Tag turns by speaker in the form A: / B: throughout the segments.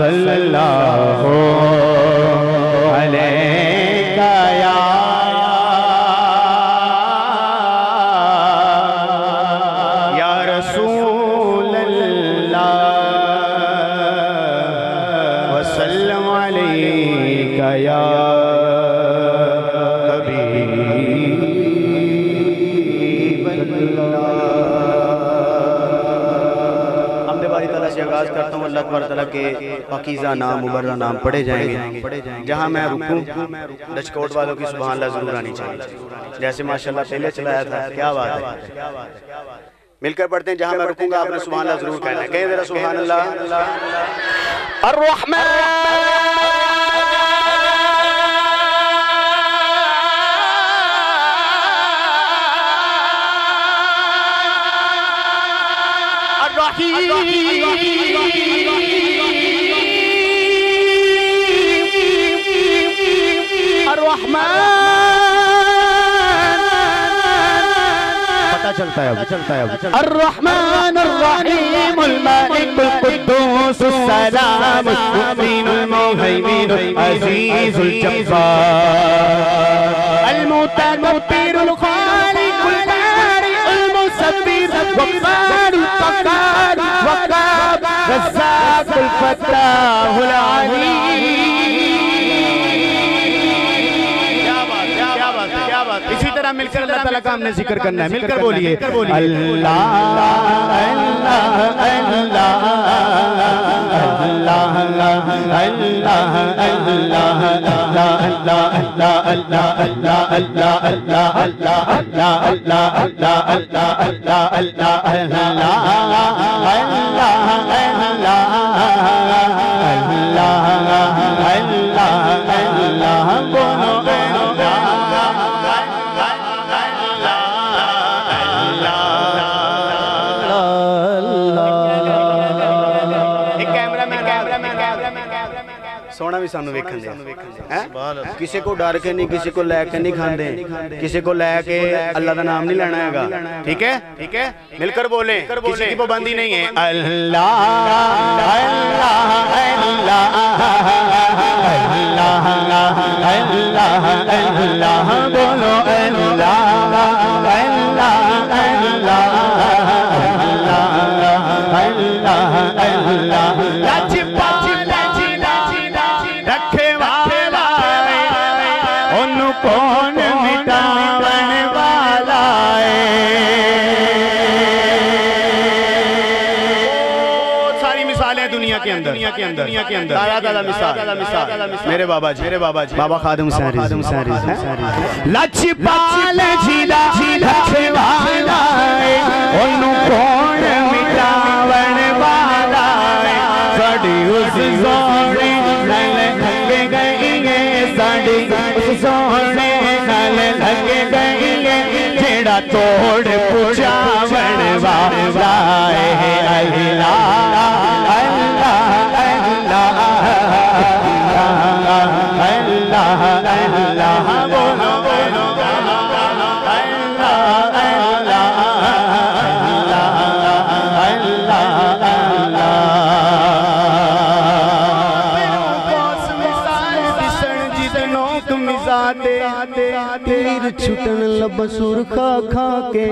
A: صلی اللہ علیہ یا رسول اللہ وسلم علیک یا آغاز کرتا ہوں۔ اللہ تبارک تعالیٰ کے پاکیزہ نام مبرہ نام پڑھے جائیں گے۔ جہاں میں رکوں ڈچکوٹ والوں کی سبحان اللہ ضرور آنی چاہیے، جیسے ماشاءاللہ پہلے چلایا تھا۔ کیا بات ہے، مل کر پڑھتے ہیں۔ جہاں میں رکوں گا آپ نے سبحان اللہ ضرور کہنا ہے۔ کہیں ذرا سبحان اللہ۔ الرحمن پتہ چلتا ہے الرحمن الرحیم المالک القدوس السلام المؤمن المهيمن العزیز الجبار المتکبر الخالق البارئ المصور غفار القهار وهاب رزاق الفتاح العلیم۔ اسی طرح مل کر اللہ تعالیٰ کا ہم نے ذکر کرنا ہے، مل کر بولیے اللہ اللہ اللہ اللہ اللہ سونا بھی سانو ویکھن دے، کسی کو ڈر کے نہیں، کسی کو لے کے نہیں کھاندے، کسی کو لے کے اللہ دا نام نہیں لینا ہے گا، ٹھیک ہے؟ مل کر بولیں، کسی کی پابندی نہیں ہے۔ اللہ اللہ اللہ اللہ اللہ اللہ بولو اللہ اللہ اللہ اللہ کون مٹاون والا ساری مثالیں دنیا کے اندر دادا مثال میرے بابا جی بابا خادم حسین لجپال جیلا رکھے والا انہوں کون مٹاون والا ساڑی اس زوری نل کھنگے گئی ہے ساڑی اس زوری نل کھنگے گئی ہے جیڑا توڑ پچاون والا ہے اللہ تیر چھٹن لب سرخا کھا کے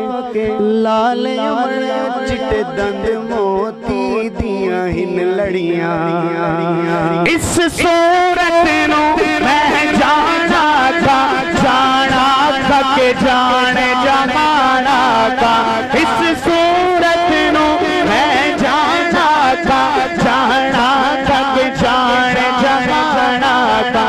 A: لال امر چٹے دند موتی دیاں ہن لڑیاں اس صورت نو میں جانا تھا کہ جانے جمانا تھا اس صورت نو میں جانا تھا کہ جانے جمانا تھا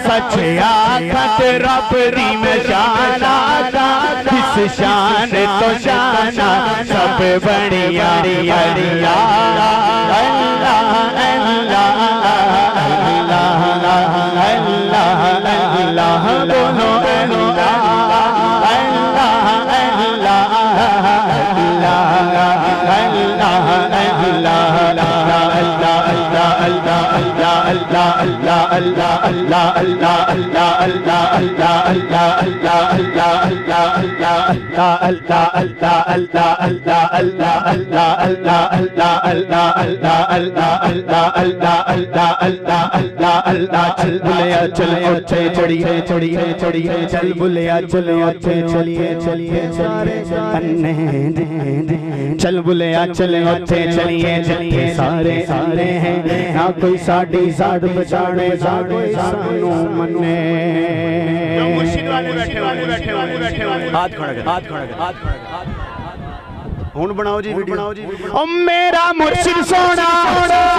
A: سچ آخت رب دی میں شانا تھا کس شان تو شانا سب بڑیا اللہ اللہ اللہ اللہ بولو اللہ اللہ
B: چل بلیا چل اٹھے چڑھیے چڑھیے چڑھیے چل بلیا چل اٹھے چڑھیے چڑھیے چل بلیا چل اٹھے چڑھیے چڑھیے سارے سارے ہیں نہ کوئی ساڑی ذات بچانے نہ کوئی سانو منے
A: مرشد والے بیٹھے ہوئے ہاتھ کھڑا کر ہاتھ کھڑا کر ہاتھ کھڑا کر ہون بناؤ جی بناؤ جی
B: او میرا مرشد سونا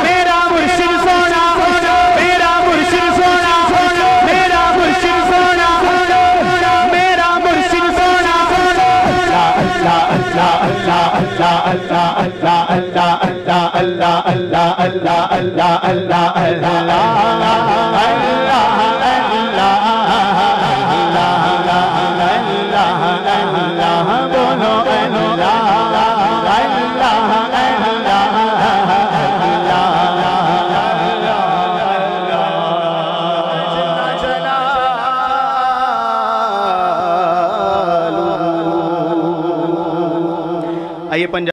B: میرا مرشد سونا میرا مرشد سونا میرا مرشد سونا میرا مرشد سونا اللہ اللہ اللہ اللہ اللہ اللہ اللہ اللہ اللہ اللہ اللہ
A: آئیے پنجاب